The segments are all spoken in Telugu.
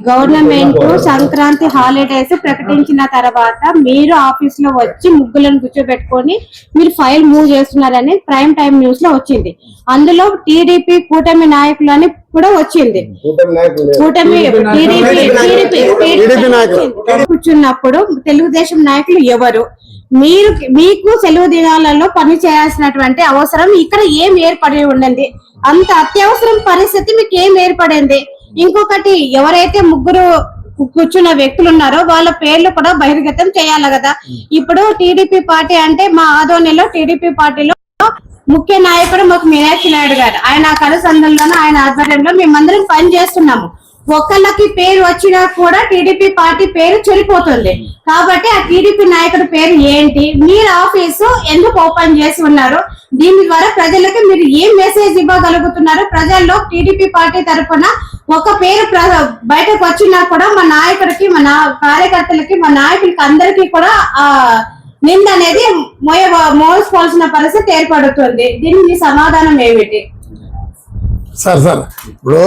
గవర్నమెంట్ సంక్రాంతి హాలిడేస్ ప్రకటించిన తర్వాత మీరు ఆఫీస్ లో వచ్చి ముగ్గులను కూర్చోబెట్టుకొని మీరు ఫైల్ మూవ్ చేస్తున్నారని ప్రైమ్ టైమ్ న్యూస్ లో వచ్చింది. అందులో టీడీపీ కూటమి నాయకులు అని కూడా వచ్చింది. కూర్చున్నప్పుడు తెలుగుదేశం నాయకులు ఎవరు? మీకు సెలవు దినాలలో పని చేయాల్సినటువంటి అవసరం ఇక్కడ ఏం ఏర్పడి ఉండండి? అంత అత్యవసరం పరిస్థితి మీకు ఏం ఏర్పడింది? ఇంకొకటి, ఎవరైతే ముగ్గురు కూర్చున్న వ్యక్తులు ఉన్నారో వాళ్ళ పేర్లు కూడా బహిర్గతం చేయాలి కదా. ఇప్పుడు టీడీపీ పార్టీ అంటే మా ఆదోనిలో టీడీపీ పార్టీలో ముఖ్య నాయకుడు మాకు మీనాక్షి నాయుడు గారు. ఆయన కనుసంధంలోనూ ఆయన ఆధ్వర్యంలో మేమందరం పని చేస్తున్నాము. ఒకళ్ళకి పేరు వచ్చినా కూడా టీడీపీ పార్టీ పేరు చెడిపోతుంది. కాబట్టి ఆ టీడీపీ నాయకుడి పేరు ఏంటి? మీరు ఆఫీసు ఎందుకు ఓపెన్ చేసి ఉన్నారు? దీని ద్వారా ప్రజలకి మీరు ఏం మెసేజ్ ఇవ్వగలుగుతున్నారు? ప్రజల్లో టీడీపీ పార్టీ తరఫున ఒక పేరు బయటకు వచ్చినా కూడా మా నాయకుడికి, మా కార్యకర్తలకి, మా నాయకులకి అందరికీ కూడా ఆ నింద అనేది మోసుకోవాల్సిన పరిస్థితి ఏర్పడుతుంది. దీనికి సమాధానం ఏమిటి? సార్ ఇప్పుడు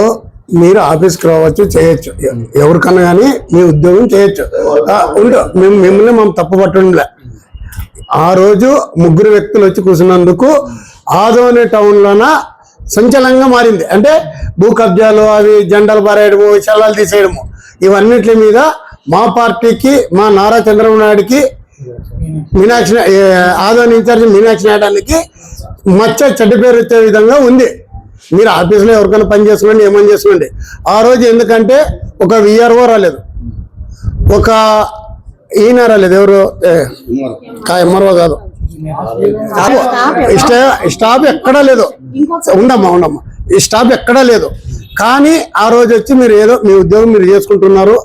మీరు ఆఫీస్కి రావచ్చు, చేయొచ్చు, ఎవరికన్నా కానీ మీ ఉద్యోగం చేయొచ్చు. మిమ్మల్ని మనం తప్పు పట్టంలే. ఆ రోజు ముగ్గురు వ్యక్తులు వచ్చి కూర్చున్నందుకు ఆదోని టౌన్లోన సంచలనంగా మారింది. అంటే భూ కబ్జాలు, అవి జెండాలు పారేయడము, చల్లాలు తీసేయడము, ఇవన్నిటి మీద మా పార్టీకి, మా నారా చంద్రబాబు నాయుడికి, మీనాక్షి ఆదోని ఇన్ఛార్జి మీనాక్షి నాయుడానికి చెడ్డ పేరు వచ్చే విధంగా ఉంది. మీరు ఆఫీసులో ఎవరికైనా పని చేసుకోండి, ఏమని చేసుకోండి. ఆ రోజు ఎందుకంటే ఒక విఆర్ఓ రాలేదు, ఒక ఈయన రాలేదు, ఎవరు ఎంఆర్ఓ కాదు, స్టాఫ్ ఎక్కడా లేదు. ఉండమ్మా ఈ స్టాఫ్ ఎక్కడా లేదు. కానీ ఆ రోజు వచ్చి మీరు ఏదో మీ ఉద్యోగం మీరు చేసుకుంటున్నారు,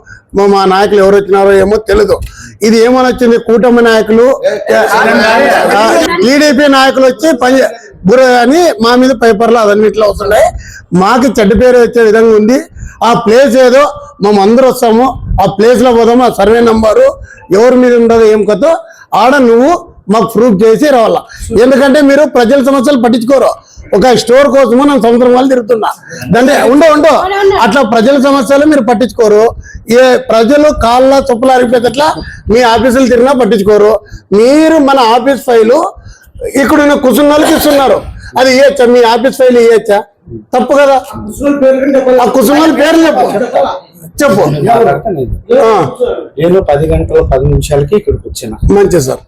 మా నాయకులు ఎవరు వచ్చినారో ఏమో తెలియదు. ఇది ఏమని వచ్చింది? కూటమి నాయకులు, టీడీపీ నాయకులు వచ్చి పని బుర్ర అని మా మీద పేపర్లు అవన్నిట్లో వస్తున్నాయి. మాకు చెడ్డ పేరు వచ్చే విధంగా ఉంది. ఆ ప్లేస్ ఏదో మేమందరూ వస్తాము, ఆ ప్లేస్ లో పోదాము, ఆ సర్వే నంబరు ఎవరి మీద ఉండదు ఏం కొత్త ఆడ నువ్వు మాకు ప్రూఫ్ చేసి రావాలా. ఎందుకంటే మీరు ప్రజల సమస్యలు పట్టించుకోరు. ఒక స్టోర్ కోసము నేను సంవత్సరం వాళ్ళు తిరుగుతున్నా, దాంట్లో ఉండో అట్లా ప్రజల సమస్యలు మీరు పట్టించుకోరు. ఏ ప్రజలు కాళ్ళ చొప్పులు అరిపోయేటట్లా మీ ఆఫీసులు తిరిగినా పట్టించుకోరు. మీరు మన ఆఫీస్ ఫైలు ఇక్కడ కూర్చున్న వాళ్ళకి ఇస్తున్నారు. అది ఇయ్యచ్చా? మీ ఆఫీస్ ఫైల్ ఇయ్యచ్చా? తప్పు కదా. ఆ కూర్చున్న వాళ్ళ పేర్లు చెప్పు. నేను 10 గంటల 10 నిమిషాలకి ఇక్కడికి వచ్చిన. మంచిది సార్.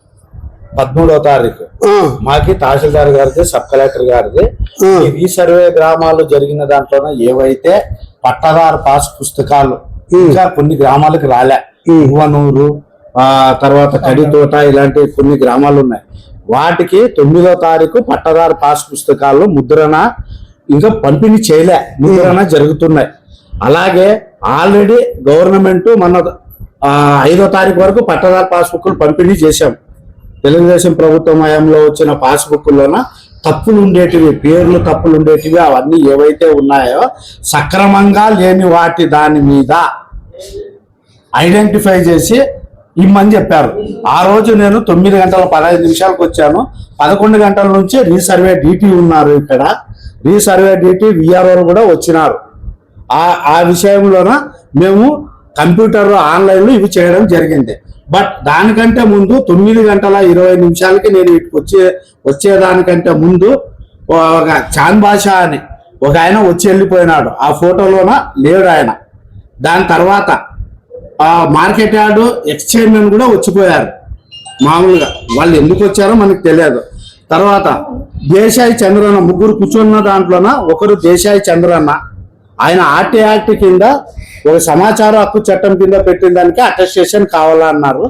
13వ తారీఖు మాకి తహసీల్దార్ గారిది, సబ్ కలెక్టర్ గారిది ఈ సర్వే గ్రామాలు జరిగిన దాంట్లోనే ఏవైతే పట్టదారు పాస్ పుస్తకాలు ఇంకా కొన్ని గ్రామాలకు రాలే, ఉవ్వనూరు, తర్వాత కడితోట, ఇలాంటి కొన్ని గ్రామాలు ఉన్నాయి. వాటికి 9వ తారీఖు పట్టదారు పాస్ పుస్తకాలు ముద్రణ ఇంకా పంపిణీ చేయలే, ముద్రణ జరుగుతున్నాయి. అలాగే ఆల్రెడీ గవర్నమెంట్ మన 5వ తారీఖు వరకు పట్టదారు పాస్బుక్లు పంపిణీ చేశాం. తెలుగుదేశం ప్రభుత్వం హయాంలో వచ్చిన పాస్బుక్లోన తప్పులు ఉండేటివి, పేర్లు తప్పులు ఉండేటివి, అవన్నీ ఏవైతే ఉన్నాయో సక్రమంగా లేని వాటి దాని మీద ఐడెంటిఫై చేసి ఇమ్మని చెప్పారు. ఆ రోజు నేను 9 గంటల 15 నిమిషాలకు వచ్చాను. 11 గంటల నుంచి రీసర్వే డ్యూటీ ఉన్నారు. ఇక్కడ రీసర్వే డ్యూటీ విఆర్ఓ కూడా వచ్చినారు. ఆ విషయంలోన మేము కంప్యూటర్ ఆన్లైన్లో ఇవి చేయడం జరిగింది. బట్ దానికంటే ముందు 9 గంటల 20 నిమిషాలకి నేను ఇటుకు వచ్చేదానికంటే ముందు ఒక చాంద్ బాషా అని ఒక ఆయన వచ్చి వెళ్ళిపోయినాడు. ఆ ఫోటోలోన లేడు ఆయన. దాని తర్వాత మార్కెట్ యార్డు ఎక్స్చేంజ్ కూడా వచ్చిపోయారు. మామూలుగా వాళ్ళు ఎందుకు వచ్చారో మనకు తెలియదు. తర్వాత దేశాయి చంద్రన్న, ముగ్గురు కూర్చున్న దాంట్లోన ఒకరు దేశాయి చంద్రన్న, ఆయన ఆర్టీ యాక్ట్ కింద ఒక సమాచార హక్కు చట్టం కింద పెట్టిన దానికి అటెస్టేషన్ కావాలన్నారు.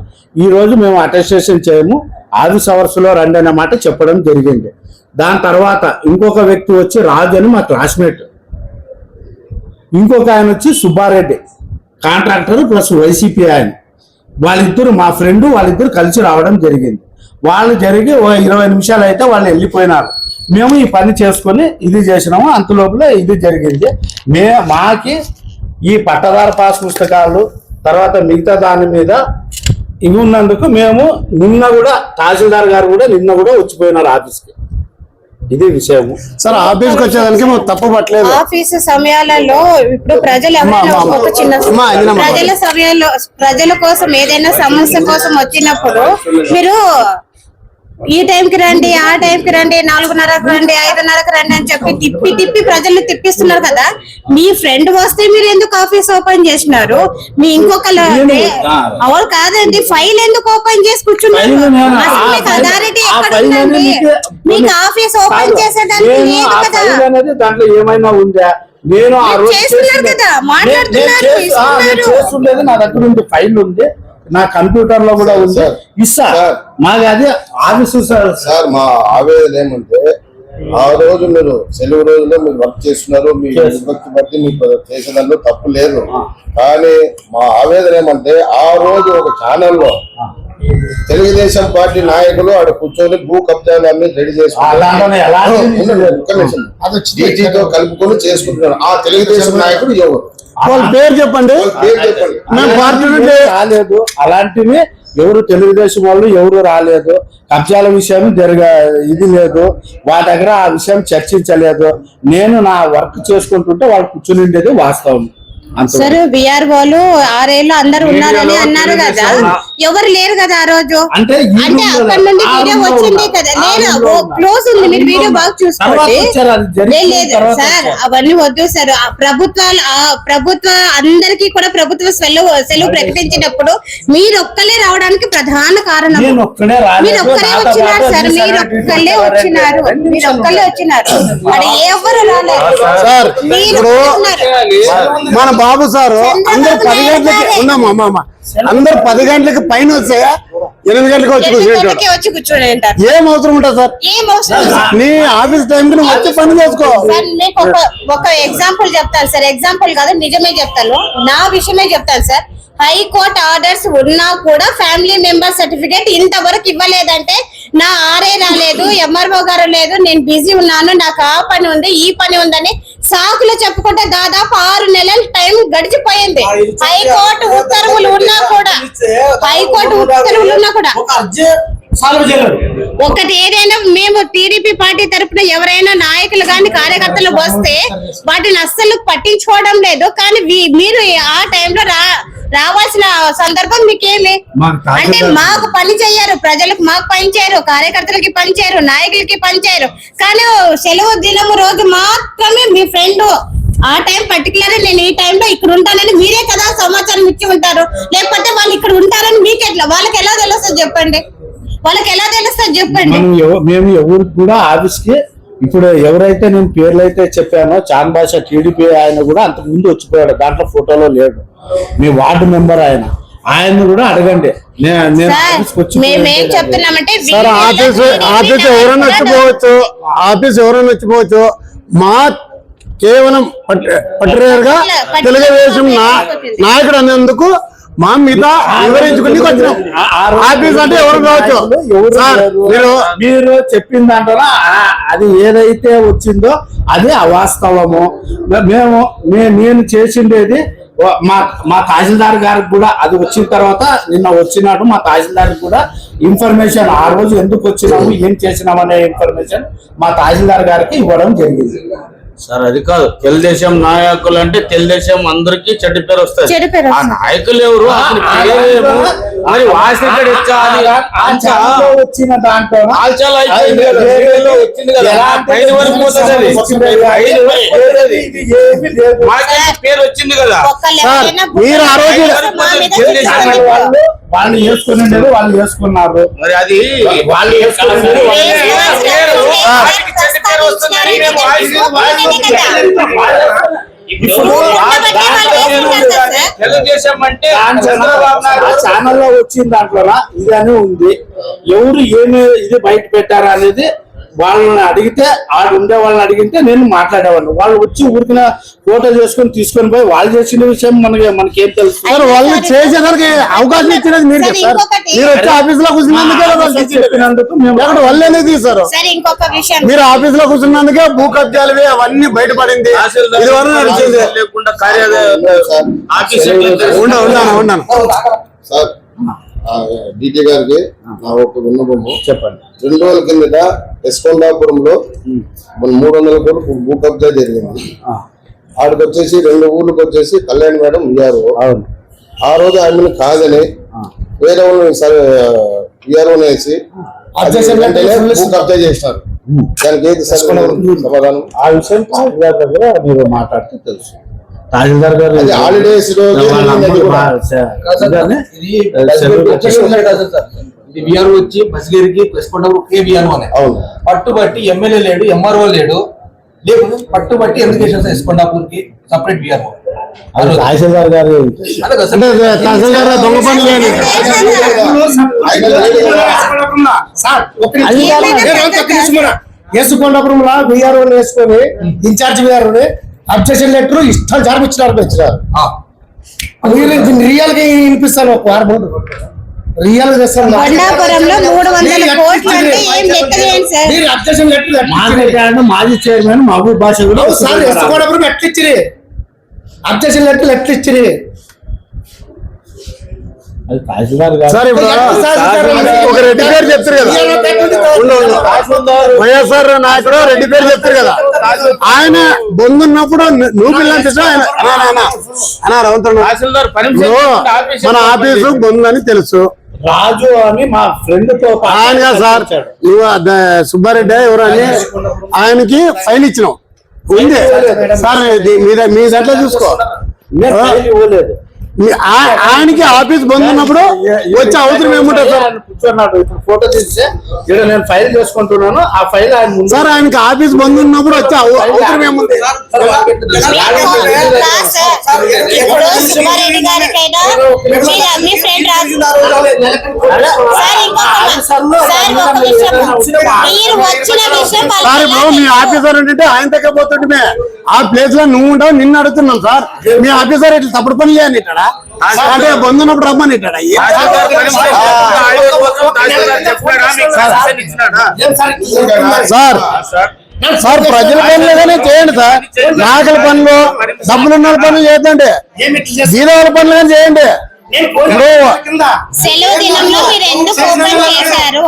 ఈ రోజు మేము అటెస్టేషన్ చేయము, ఆఫీస్ అవర్స్ లో రండి అనే మాట చెప్పడం జరిగింది. దాని తర్వాత ఇంకొక వ్యక్తి వచ్చి రాజు అని మా క్లాస్మేట్, ఇంకొక ఆయన వచ్చి సుబ్బారెడ్డి కాంట్రాక్టర్ ప్లస్ వైసీపీ ఆయన, వాళ్ళిద్దరు మా ఫ్రెండ్, వాళ్ళిద్దరు కలిసి రావడం జరిగింది. వాళ్ళు జరిగి 20 నిమిషాలు అయితే వాళ్ళు వెళ్ళిపోయినారు. మేము ఈ పని చేసుకొని ఇది చేసినాము. అంతలోపల ఇది జరిగింది. మాకి ఈ పట్టదారు పాస్ పుస్తకాలు తర్వాత మిగతా దాని మీద ఇవి ఉన్నందుకు మేము నిన్న కూడా తహసీల్దార్ గారు కూడా నిన్న కూడా వచ్చిపోయినారు ఆఫీస్కి. ఇది విషయము. సార్ ఆఫీస్కి వచ్చేదానికి మేము తప్పు పట్టలేదు. ఆఫీసు సమయాలలో ఇప్పుడు ప్రజలు ఎవరైనా ఒక చిన్న ప్రజల కోసం ఏదైనా సమస్య కోసం వచ్చినప్పుడు మీరు ఈ టైంకి రండి, ఆ టైంకి రండి, 4:30కి రండి, 5:30కి రండి అని చెప్పి తిప్పి తిప్పి ప్రజల్ని తిప్పిస్తున్నారు కదా. మీ ఫ్రెండ్ వస్తే మీరు ఎందుకు ఆఫీస్ ఓపెన్ చేసినారు? మీ ఇంకొకరు అవును కాదండి, ఫైల్ ఎందుకు ఓపెన్ చేసి కూర్చున్నారు? అసలు మీకు అథారిటీ ఎక్కడ ఉందండి? మీకు ఆఫీస్ ఓపెన్ చేసేదానికి లేదు కదా. దాంట్లో ఏమైనా ఉందా? నేను ఆ రోజు చేస్తున్నారు కదా, మాట్లాడుతున్నారు, చేస్తుండేది. నా దగ్గర ఉంది, ఫైల్ ఉంది, నా కంప్యూటర్ లో కూడా ఉంది, ఇస్తా. మాది అదే ఆఫీసు సార్. మా ఆవేదన ఏమంటే ఆ రోజు మీరు సెలవు రోజుల్లో మీరు వర్క్ చేస్తున్నారు, మీ విభక్తి బట్టి మీకు చేసేదానిలో తప్పు లేదు. కానీ మా ఆవేదన ఏమంటే ఆ రోజు ఒక ఛానల్లో తెలుగుదేశం పార్టీ నాయకులు ఆడ కూర్చొని భూ కబ్జాలు అన్ని రెడీ చేసుకుంటారు, కలుపుకొని చేసుకుంటున్నారు. ఆ తెలుగుదేశం నాయకుడు ఎవరు? వాళ్ళ పేరు చెప్పండి. రాలేదు, అలాంటివి ఎవరు తెలుగుదేశం వాళ్ళు ఎవరు రాలేదు. కబ్జాల విషయం ఇది లేదు, వాళ్ళ దగ్గర ఆ విషయం చర్చించలేదు. నేను నా వర్క్ చేసుకుంటుంటే వాళ్ళు కూర్చుని ఉండేది వాస్తవం. సార్ విఆర్ఓలు ఆర్ఏలు అందరు ఉన్నారని అన్నారు కదా, ఎవరు లేరు కదా ఆ రోజు. అంటే అక్కడ నుండి వీడియో వచ్చింది కదా, లేదు క్లోజ్ ఉంది, మీరు వీడియో బాగా చూసుకోండి. లేదు సార్, అవన్నీ వద్దు సార్. ప్రభుత్వ అందరికీ కూడా ప్రభుత్వ సెలవు ప్రకటించినప్పుడు మీరు ఒక్కలే రావడానికి ప్రధాన కారణం. మీరు ఒక్కరే వచ్చినారు సార్, మీరు ఒక్కళ్ళే వచ్చినారు, మరి ఎవరు రాలేదు సార్. మన బాబు సారు అందరు 10 గంటలకి ఉన్నామా, అందరు 10 గంటలకి పైన వస్తే 8 గంటలకు వచ్చి కూర్చోండి. ఏం అవసరం ఉంటుంది సార్? నీ ఆఫీస్ టైం కి నువ్వు వచ్చి పని చేసుకో. మీకు ఒక ఎగ్జాంపుల్ చెప్తాను సార్, ఎగ్జాంపుల్ కాదు నిజమే చెప్తాను, నా విషయమే చెప్తాను సార్. హైకోర్టు ఆర్డర్స్ ఉన్నా కూడా ఫ్యామిలీ మెంబర్ సర్టిఫికేట్ ఇంతవరకు ఇవ్వలేదంటే నా ఆర్ఏ రాలేదు, ఎంఆర్ఓ గారు లేదు, నేను బిజీ ఉన్నాను, నాకు ఆ పని ఉంది, ఈ పని ఉందని సాకులు చెప్పుకుంటే దాదాపు 6 నెలల టైం గడిచిపోయింది. హైకోర్టు ఉత్తర్వులు ఉన్నా కూడా ఒకటి ఏదైనా మేము టీడీపీ పార్టీ తరఫున ఎవరైనా నాయకులు గాని కార్యకర్తలు వస్తే వాటిని అస్సలు పట్టించుకోవడం లేదు. కానీ మీరు ఆ టైంలో రావాల్సిన సందర్భం మీకేమి అంటే మాకు పని చేయరు, ప్రజలకు మాకు పని చేయరు, కార్యకర్తలకి పని చేయరు, నాయకులకి పని చేయరు. కానీ సెలవు దినము రోజు మాత్రమే మీ ఫ్రెండ్ ఆ టైం పర్టికులర్ నేను ఈ టైంలో ఇక్కడ ఉంటానని మీరే కదా సమాచారం ఇచ్చి ఉంటారు. లేకపోతే వాళ్ళు ఇక్కడ ఉంటారని మీకెట్లా వాళ్ళకి ఎలా తెలుస్తుంది చెప్పండి? మేము ఎవరికి కూడా ఆఫీస్ కి ఇప్పుడు ఎవరైతే నేను పేర్లు అయితే చెప్పానో చాన్ భాష టీడీపీ ఆయన కూడా అంతకు ముందు వచ్చిపోయాడు, దాంట్లో ఫోటోలో లేడు. మీ వార్డు మెంబర్ ఆయన కూడా అడగండి. మేమేం చెప్తున్నామంటే సార్ ఆఫీస్ ఎవరైనా వచ్చిపోవచ్చు, మా కేవలం పర్టికులర్ గా తెలుగుదేశం నాయకుడు అనేందుకు మా మీద వివరించుకుని వచ్చినాం. ఆఫీస్ అంటే ఎవరు కావచ్చు. మీరు చెప్పిన దాంట్లో అది ఏదైతే వచ్చిందో అది అవాస్తవము. నేను చేసిండేది మా తహసీల్దార్ గారికి కూడా అది వచ్చిన తర్వాత నిన్న వచ్చినట్టు మా తహసీల్దార్ కూడా ఇన్ఫర్మేషన్ ఆ రోజు ఎందుకు వచ్చినాము ఏం చేసినాము అనే ఇన్ఫర్మేషన్ మా తహసీల్దార్ గారికి ఇవ్వడం జరిగింది. సార్ అది కాదు, తెలుగుదేశం నాయకులు అంటే తెలుగుదేశం అందరికి చెడ్డ పేరు వస్తుంది. ఆ నాయకులు ఎవరు మరి వచ్చిన దాంట్లో పేరు వచ్చింది కదా. మీరు ఆ రోజు వాళ్ళు వేసుకుని వాళ్ళు వేసుకున్నారు, మరి అది వాళ్ళు తెలుగుదేశం అంటే ఛానల్లో వచ్చిన దాంట్లో ఇది అని ఉంది. ఎవరు ఏమి ఇది బయట పెట్టారా అనేది వాళ్ళని అడిగితే ఉండే వాళ్ళని అడిగితే నేను మాట్లాడేవాడిని. వాళ్ళు వచ్చి ఊరికిన ఫోటో చేసుకుని తీసుకొని పోయి వాళ్ళు చేసిన విషయం మనకేం తెలుసు? వాళ్ళు చేసేదానికి అవకాశం ఇచ్చినది మీరు చెప్తారు. మీరు వచ్చి ఆఫీస్ లో కూర్చున్నందుకు వాళ్ళు ఎందుకు తీస్తారు? మీరు ఆఫీస్ లో కూర్చున్నందుకే భూ కబ్జాలు అవన్నీ బయటపడింది. ఉన్నాను డిటి గారికి నా ఒక విన్నపము. చెప్పండి. 2 రోజుల కిందట ఎస్కొండాపురంలో మన 300 కోట్లు భూ కబ్జా జరిగింది. ఆడికి వచ్చేసి 2 ఊర్లకు వచ్చేసి కళ్యాణ్ మేడం ఇయ్యారు. ఆ రోజు ఆమెను కాదని వేరే వాళ్ళు సరే ఇయ్యారు వేసి భూ కబ్జా చేసినారు. దానికి ఏది సమాధానం? ఆ విషయం తహసీల్దార్ దగ్గర మీరు మాట్లాడితే తెలుసు. తహసీల్దార్ గారు హాలిడేస్ రోజు విఆర్ఓ వచ్చి బస్గిరికి ఒకే విఆర్ఓ అనే పట్టుబట్టి ఎమ్మెల్యే లేడు, ఎంఆర్ఓ లేడు, లేదు పట్టుబట్టి ఎందుకు వేసారు ఎస్కొండాపూర్కి సపరేట్ విఆర్ఓ? తహసీల్దార్ గారు దొంగ పని చేయండి. వేసుకొండపురంలో విఆర్ఓ వేసుకొని ఇన్ఛార్జ్ విఆర్ఓని అబ్జెక్షన్ లెటర్ ఇష్టం జరిపించినారు. రియల్ గా వినిపిస్తాను ఒక వారం రియల్ కొండాపురంలో 300 కోట్లు అంటే ఏం లెక్క చేయండి సార్. మీరు అబ్జెక్షన్ లెటర్ మాజీ చైర్మన్ మహబూబ్ బాషా సార్ వేసుకోవడం ఎట్లా ఇచ్చిరి? అబ్జెక్షన్ లెటర్ ఎట్లా ఇచ్చిరి? తహసీల్దార్ గారు సార్ ఇప్పుడు ఒక రెడ్డి పేరు చెప్తారు కదా, వైఎస్ఆర్ నాయకుడు రెడ్డి పేరు చెప్తారు కదా, ఆయన బొందున్నప్పుడు నువ్వు పిల్లలు మన ఆఫీసు బొందని తెలుసు. రాజు అని మా ఫ్రెండ్ తో ఆయన సార్ నువ్వు సుబ్బారెడ్డి ఎవరు అని ఆయనకి ఫైల్ ఇచ్చినావు ఉంది సార్. మీ దాంట్లో చూసుకో. ఇవ్వలేదు. ఆయనకి ఆఫీస్ బంద్ ఉన్నప్పుడు వచ్చి అవసరం ఏముంటుంది సార్? కూర్చున్నాడు. ఇప్పుడు ఫోటో తీస్తే ఇక్కడ నేను ఫైల్ చేసుకుంటున్నాను. ఆ ఫైల్ ఆయన ముందు సార్ ఆయనకి ఆఫీస్ బంద్ ఉన్నప్పుడు వచ్చి అవసరం ఏముంది? సుబ్బారెడ్డి గారికైనా మీ ఫ్రెండ్ రాజు మీరు వచ్చిన విషయం సార్ ఇప్పుడు మీ ఆఫీసర్ ఏంటంటే ఆయన దగ్గర పోతుంటే ఆ ప్లేస్ లో నువ్వు ఉంటావు, నిన్ను అడుగుతున్నాం సార్. మీ ఆఫీసర్ ఇట్లా తప్పుడు పని చేయండి ఇక్కడ అంటే బంద్ ఉన్నప్పుడు రమ్మని ఇక్కడ సార్. సార్ ప్రజల పనులు ఏదైనా చేయండి సార్. నాయకుల పనులు, డబ్బులున్న పనులు చేయొద్దండి, బీదవాళ్ళ పనులు కానీ చేయండి. సెలవు దినంలో మీరు ఎందుకు ఓపెన్ చేశారు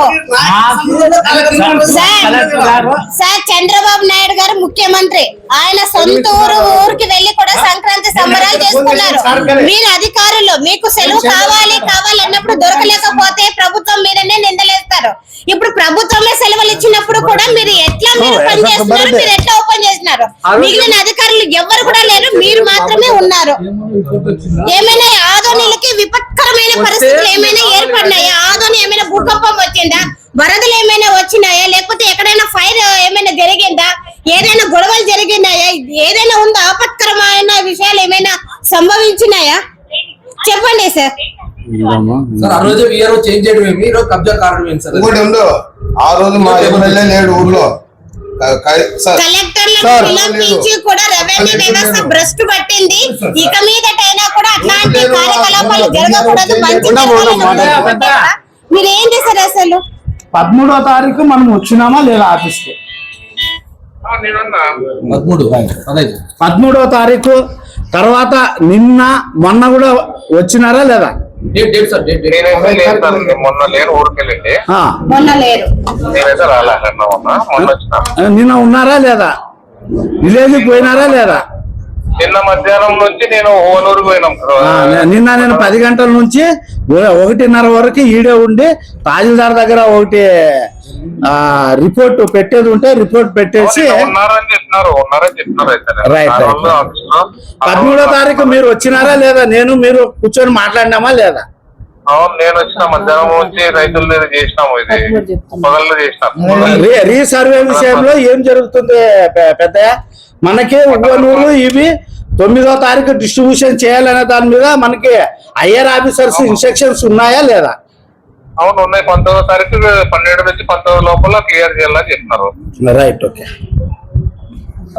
సార్? చంద్రబాబు నాయుడు గారు ముఖ్యమంత్రి, ఆయన సొంత ఊరికి వెళ్లి కూడా సంక్రాంతి సంబరాలు చేసుకున్నారు. మీరు అధికారులు, మీకు సెలవు కావాలి అన్నప్పుడు దొరకలేకపోతే ప్రభుత్వం మీదనే నిందలేస్తారు. ఇప్పుడు ప్రభుత్వమే సెలవులు ఇచ్చినప్పుడు కూడా మీరు ఎట్లా పని చేస్తున్నారు? మీరు ఎట్లా ఓపెన్ చేస్తున్నారు? మిగిలిన అధికారులు ఎవరు కూడా లేరు, మీరు మాత్రమే ఉన్నారు. ఏమైనా ఆదోనిలకి విపత్కరమైన పరిస్థితులు ఏమైనా ఏర్పడినాయా? ఆదోని ఏమైనా భూకంపం వచ్చిందా? వరదలు ఏమైనా వచ్చినాయా? లేకపోతే ఎక్కడైనా ఫైర్ ఏమైనా జరిగిందా? ఏదైనా గొడవలు జరిగినాయా? ఏదైనా ఉందా? ఆపత్కరమైన విషయాలు ఏమైనా సంభవించినాయా? చెప్పండి సార్. సార్ ఆ రోజు విఆర్ఓ చేంజ్ చేయడం ఏమి, ఈరోజు కబ్జా కారణం ఏంటి సార్? ఇంకోటి ఉందో, ఆ రోజు మా ఎమ్మెల్యే లేడు ఊర్లో. కలెక్టర్లను పిలిపించి కూడా రెవెన్యూ వ్యవస్థ భ్రష్టు పట్టింది. ఇక మీదటైనా కూడా అట్లాంటి కార్యకలాపాలు జరగకూడదు. మీరేం చేశారు అసలు? 13వ తారీఖు మనం వచ్చినామా లేదా ఆఫీస్కి? 13వ తారీఖు తర్వాత నిన్న మొన్న కూడా వచ్చినారా లేదా? మొన్న లేరు, ఊరికెళ్ళండి. మొన్న లేరు, నేనైతే రాలే. మొన్న వచ్చిన నిన్న ఉన్నారా లేదా? విలేజ్ పోయినారా లేదా? నిన్న మధ్యాహ్నం నుంచి నేను ఓనూరు పోయినాం. నిన్న నేను 10 గంటల నుంచి 1:30 వరకు ఈడే ఉండి తహసీల్దార్ దగ్గర ఒకటి రిపోర్ట్ పెట్టేది ఉంటే రిపోర్ట్ పెట్టేసి ఉన్నారని చెప్తున్నారు. రైట్. 13వ తారీఖు మీరు వచ్చినారా లేదా? మీరు కూర్చొని మాట్లాడినామా లేదా? అవును, నేను వచ్చిన మధ్యాహ్నం నుంచి రైతుల దగ్గర చేసినాము. ఇది పగళ్ళు చేసినాం. రీసర్వే విషయంలో ఏం జరుగుతుంది పెద్దయ్య? మనకి ఉవ్వనూరు ఇవి 9వ తారీఖు డిస్ట్రిబ్యూషన్ చేయాలనే దాని మీద మనకి ఐఆర్ ఆఫీసర్స్ ఇన్స్ట్రక్షన్స్ ఉన్నాయా లేదా? అవును ఉన్నాయి. 19వ తారీఖు 12 నుంచి 19 లోపల క్లియర్ చేయాలని చెప్తున్నారు. Right, okay.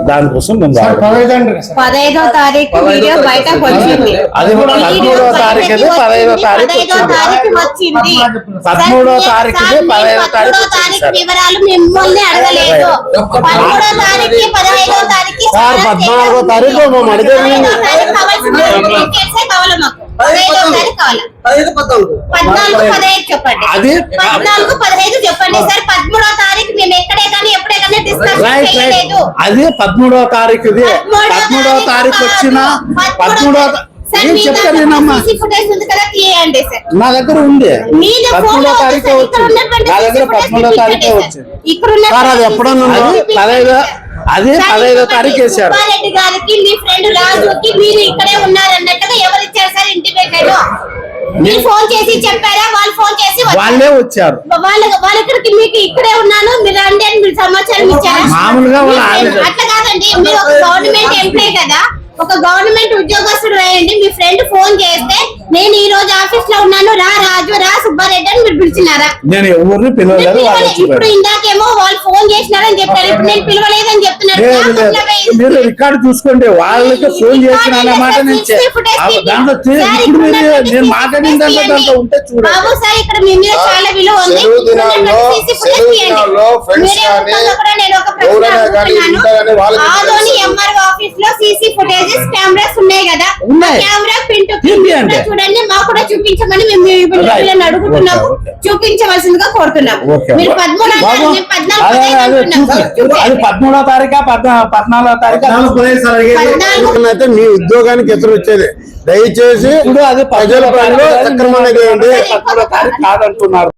దానికోసం 15వ తారీఖు వీడియో బయటకు వచ్చింది. అది 13వ తారీఖు 15వ తారీఖు వచ్చింది. 13వ తారీఖు 15వ తారీఖు వివరాలు మిమ్మల్ని అడగలేదు. 13వ తారీఖు 15వ తారీఖు సార్ 14వ తారీఖు మేము అడిగే డీటెయిల్సే కావాలి మాకు. 15వ తారీఖు కావాలి. 15, 14. 14, 15 చెప్పండి. అది 14, 15 చెప్పండి సార్. 13వ తారీఖు మేము ఎక్కడే కానీ ఎప్పుడే కానీ డిస్కషన్ రైట్ చేయలేదు. అది 13వ తారీఖు ఇది. 13వ తారీఖు వచ్చిన 13వ ఏం చెప్తానేనమ్మా, ఫుటేజ్ ఉంది కదా, తీయండి సార్. నా దగ్గర ఉంది. మీద 13వ తారీఖే వచ్చింది నా దగ్గర. 13వ తారీఖే వచ్చింది సార్. అది ఎప్పుడన్నా అది 15వ తారీఖు వేశారు. సుబ్బారెడ్డి గారికి మీ ఫ్రెండ్ రాజుకి మీరు ఇక్కడే ఉన్నారన్నట్టుగా ఎవరు ఇచ్చారు సార్ ఇంటిమేషన్? మీరు ఫోన్ చేసి చెప్పారా? వాళ్ళు ఫోన్ చేసి వాళ్ళే వచ్చారు. వాళ్ళ ఇక్కడికి మీకు ఇక్కడే ఉన్నాను మీరు రండి అని మీరు సమాచారం ఇచ్చారా? మామూలుగా వాళ్ళు అట్లా కాదండి, మీరు ఒక గవర్నమెంట్ ఎంప్లాయ్ కదా, ఒక గవర్నమెంట్ ఉద్యోగస్తుడు రాయండి. మీ ఫ్రెండ్ ఫోన్ చేస్తే నేను ఈ రోజు ఆఫీస్ లో ఉన్నాను, రా రాజు, రా సుబ్బారెడ్డి అని మీరు పిలిచినారా? నేను ఎవరిని పిలవలేదు. వాళ్ళు ఇప్పుడు ఇందాకేమో వాళ్ళు ఫోన్ చేసినారని చెప్పారు, ఇప్పుడు నేను పిలవలేదని చెప్తున్నారు. మీరు రికార్డు చూసుకోండి. వాళ్ళకి ఫోన్ చేసిన మాట నుంచి దాంట్లో ఇప్పుడు నేను మాట్లాడిన దాంట్లో ఉంటే చూడండి. బాబు సార్, ఇక్కడ మీ మీద చాలా విలువ ఉంది. సెలవు దినాల్లో ఫ్రెండ్స్ కానీ నేను ఒక ప్రశ్న ఎవరైనా కానీ ఉంటారని వాళ్ళకి ఆదోని ఎంఆర్ఓ ఆఫీస్ లో సీసీ ఫుటేజెస్ కెమెరాస్ ఉన్నాయి కదా, ఉన్నాయి. కెమెరా ప్రింట్ తీయండి. చూడండి, మాకు కూడా చూపించమని మేము వీళ్ళని అడుగుతున్నాము. చూపించవలసిందిగా కోరుతున్నాము. ఓకే. మీరు 13వ తారీఖు, నేను 14 అది 13వ తారీఖా 14వ తారీఖా? అయితే మీ ఉద్యోగానికి ఎదురు వచ్చేది. దయచేసి ఇప్పుడు అది ప్రజల పనిలో సక్రమంగా చేయండి. 13వ తారీఖు కాదంటున్నారు.